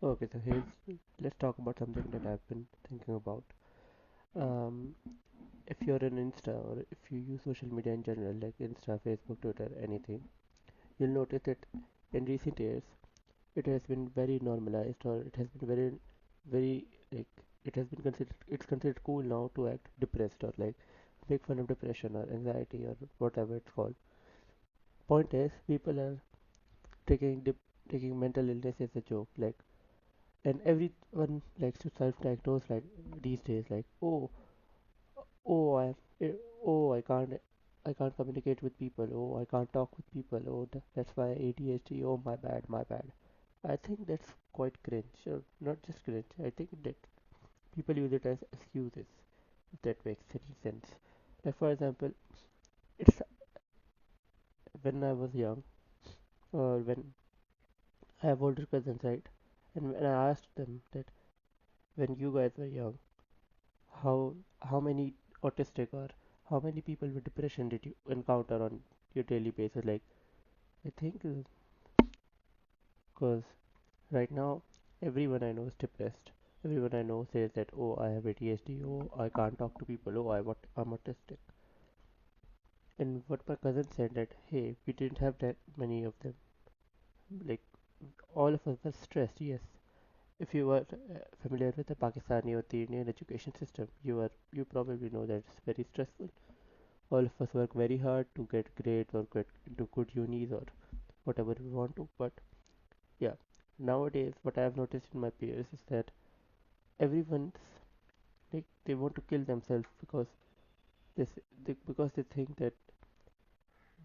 Okay, so let's talk about something that I've been thinking about. Um, if you're on Insta or if you use social media in general, like Insta, Facebook, Twitter, anything, you'll notice that in recent years it has been very normalized, or it has been very like it has been considered cool now to act depressed or like make fun of depression or anxiety or whatever it's called. Point is, people are taking mental illness as a joke, like, and everyone likes to self-diagnose like these days, like, oh, eh, I can't communicate with people. Oh, I can't talk with people. Oh, that's why ADHD. Oh, my bad. I think that's quite cringe, or not just cringe. I think that people use it as excuses. If that makes any sense. Like for example, it's when I was young, or when I have older cousins, right? And when I asked them that when you guys were young, how how many autistic or how many people with depression did you encounter on your daily basis? Like I think because right now everyone I know is depressed. Everyone I know says that, oh, I have ADHD. Oh, I can't talk to people. Oh, I'm autistic. And what my cousin said that, hey, we didn't have that many of them. Like all of us were stressed. Yes, if you were familiar with the Pakistani or the Indian education system, you probably know that it's very stressful. All of us work very hard to get grades or get into good unis or whatever we want to. But yeah, nowadays what I have noticed in my peers is that everyone's like they want to kill themselves because this because they think that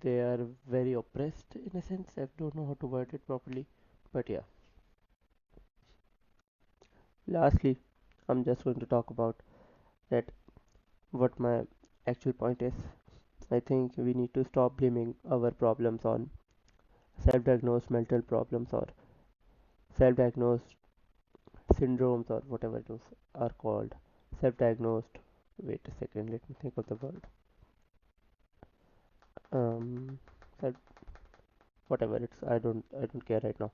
they are very oppressed in a sense. I don't know how to word it properly, but yeah. Lastly, I'm just going to talk about that what my actual point is. I think we need to stop blaming our problems on self-diagnosed mental problems or self-diagnosed syndromes or whatever those are called. Self-diagnosed. Wait a second. Let me think of the word. Um, self, whatever it's. I don't care right now.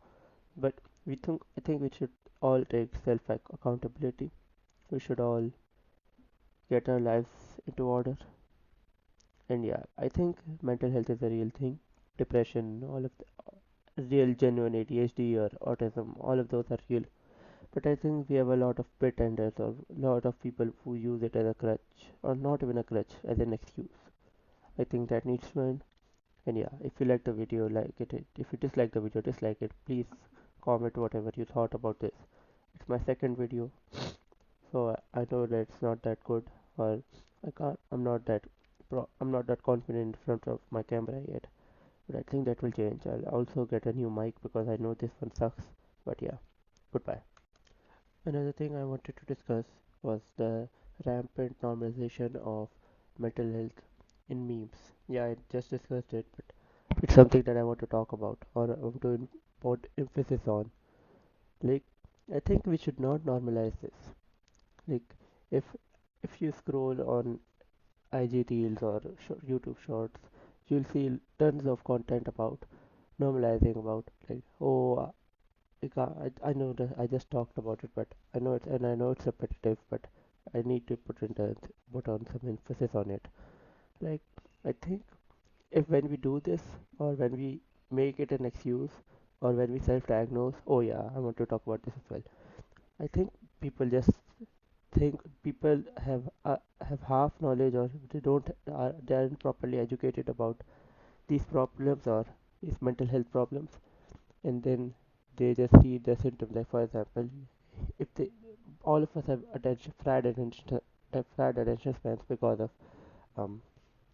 But I think we should all take self accountability. We should all get our lives into order. And yeah, I think mental health is a real thing. Depression, all of the real genuine ADHD or autism, all of those are real. But I think we have a lot of pretenders or a lot of people who use it as a crutch, or not even a crutch, as an excuse. I think that needs to end. And yeah, if you like the video, like it. If you dislike the video, dislike it. Please comment whatever you thought about this. It's my second video, so I know that it's not that good, or I can't. I'm not that confident in front of my camera yet. But I think that will change. I'll also get a new mic because I know this one sucks. But yeah, goodbye. Another thing I wanted to discuss was the rampant normalization of mental health in memes. Yeah, I just discussed it, but it's something that I want to talk about or I want to put emphasis on. Like, I think we should not normalize this. Like, if if you scroll on IG Reels or YouTube Shorts, you'll see tons of content about normalizing about like, oh, I know that I just talked about it, but I know it's repetitive, but I need to put on some emphasis on it. Like I think if when we do this or when we make it an excuse or when we self-diagnose, oh yeah, I want to talk about this as well. I think people just think people have half knowledge or they aren't properly educated about these problems or these mental health problems, and then they just see the symptoms. Like for example, if they all of us have fried attention spans because of um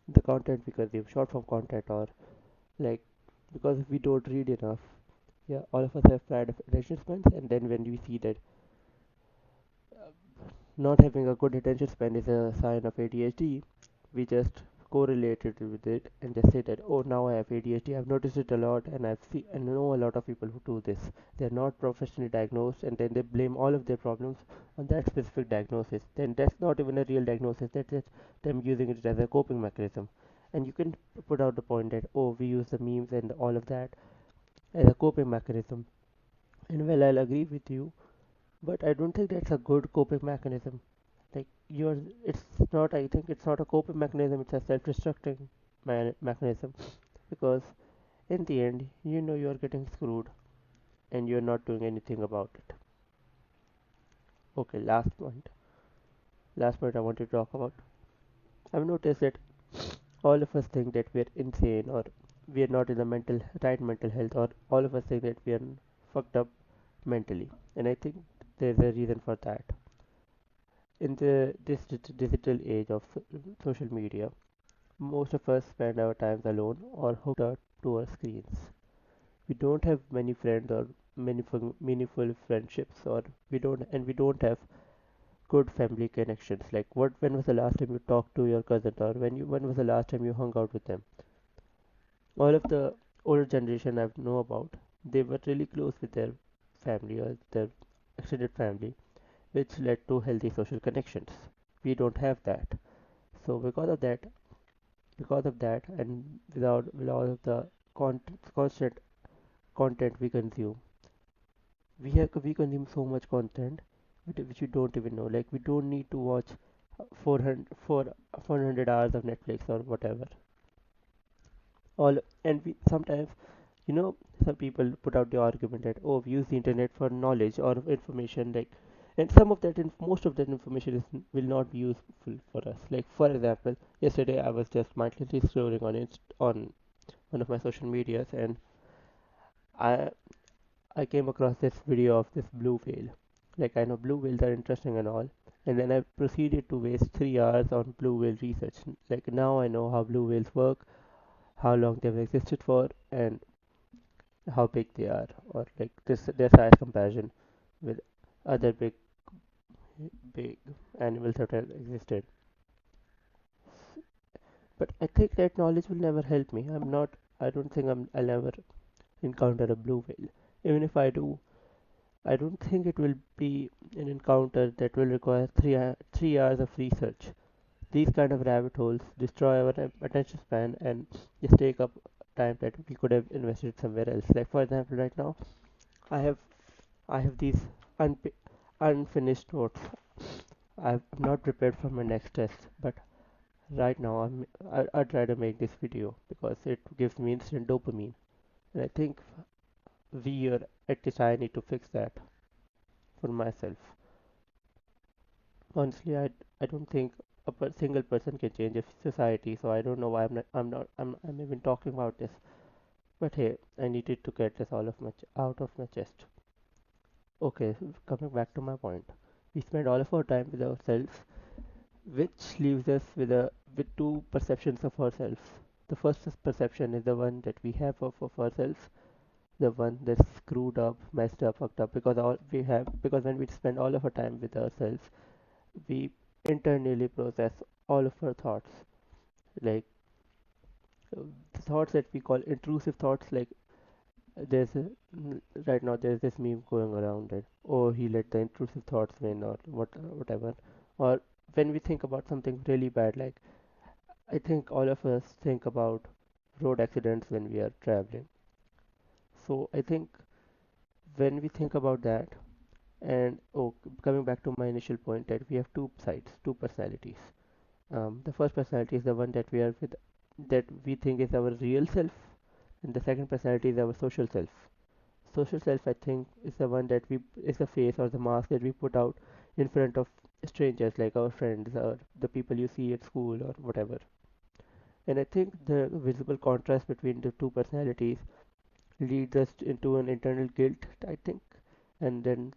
the content we consume, short form content, or like because if we don't read enough. Yeah, all of us have fried attention spans, and then when we see that not having a good attention span is a sign of ADHD, we just correlate it with it and just say that, oh, now I have ADHD. I've noticed it a lot, and I know a lot of people who do this. They're not professionally diagnosed, and then they blame all of their problems on that specific diagnosis. Then that's not even a real diagnosis. That's just them using it as a coping mechanism. And you can put out the point that, oh, we use the memes and all of that as a coping mechanism And well, I'll agree with you, but I don't think that's a good coping mechanism. Like it's not. I think it's not a coping mechanism. It's a self-destructing mechanism because in the end, you know you're getting screwed and you're not doing anything about it. Okay, last point. Last point I want to talk about. I've noticed that all of us think that we're insane or we're not in the mental health, or all of us think that we are fucked up mentally. And I think there's a reason for that. In this digital age of social media, most of us spend our times alone or hooked up to our screens. We don't have many friends or meaningful friendships, or we don't have good family connections. Like when was the last time you talked to your cousin, or when was the last time you hung out with them? All of the older generation I know about, they were really close with their family or their extended family, which led to healthy social connections. We don't have that. So because of that, and with all of the constant content we consume, we consume so much content which we don't even know. Like we don't need to watch 400 hours of Netflix or whatever. All and we sometimes, you know, some people put out the argument that, oh, we use the internet for knowledge or information, like, and some of that most of that information will not be useful for us. Like for example, yesterday I was just mindlessly scrolling on one of my social medias, and I I came across this video of this blue whale. Like I know blue whales are interesting and all, and then I proceeded to waste 3 hours on blue whale research. Like now I know how blue whales work, how long they've existed for, and how big they are, or like this their size comparison with other big animals that have existed. But I think that knowledge will never help me. I don't think I'll ever encounter a blue whale. Even if I do, I don't think it will be an encounter that will require 3 hours of research. These kind of rabbit holes destroy our attention span and just take up time that we could have invested somewhere else. Like for example, right now I have I have these unfinished notes. I'm not prepared for my next test, but right now I try to make this video because it gives me instant dopamine, and I think we are at this I need to fix that for myself. Honestly, I don't think single person can change a society, so I don't know why I'm even talking about this. But hey, I needed to get this all of my out of my chest. Okay, coming back to my point, we spend all of our time with ourselves, which leaves us with two perceptions of ourselves. The first perception is the one that we have of ourselves, the one that's screwed up, messed up, fucked up, because when we spend all of our time with ourselves, we internally process all of our thoughts, like the thoughts that we call intrusive thoughts. Like there's a, right now there's this meme going around that, oh, he let the intrusive thoughts win, or whatever. Or when we think about something really bad, like I think all of us think about road accidents when we are traveling. So I think when we think about that, and oh, coming back to my initial point that we have two sides, two personalities. The first personality is the one that we think is our real self, and the second personality is our social self. Social self, I think, is the one that we is the face or the mask that we put out in front of strangers, like our friends or the people you see at school or whatever. And I think the visible contrast between the two personalities leads us into an internal guilt, I think. And then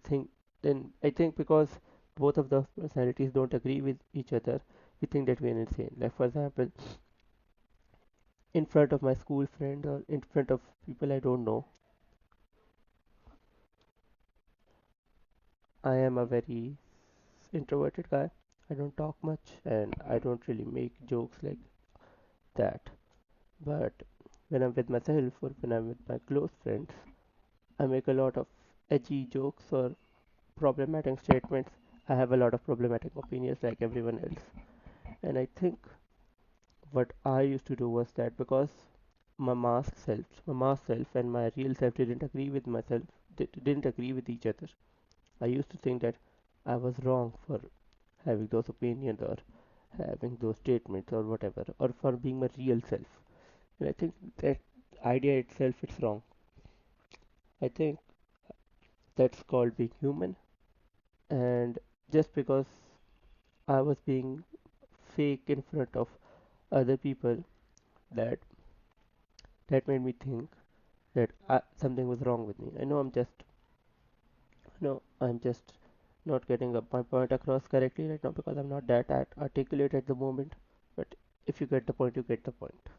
I think because both of the personalities don't agree with each other, we think that we're insane. Like for example, in front of my school friend or in front of people I don't know, I am a very introverted guy. I don't talk much and I don't really make jokes like that. But when I'm with myself or when I'm with my close friends, I make a lot of edgy jokes or problematic statements. I have a lot of problematic opinions like everyone else. And I think what I used to do was that because my mask self and my real self didn't agree with myself, didn't agree with each other. I used to think that I was wrong for having those opinions or having those statements or whatever, or for being my real self. And I think that idea itself is wrong. I think that's called being human. And just because I was being fake in front of other people, that that made me think that something was wrong with me. I know I'm just not getting my point across correctly right now because I'm not that articulate at the moment. But if you get the point, you get the point.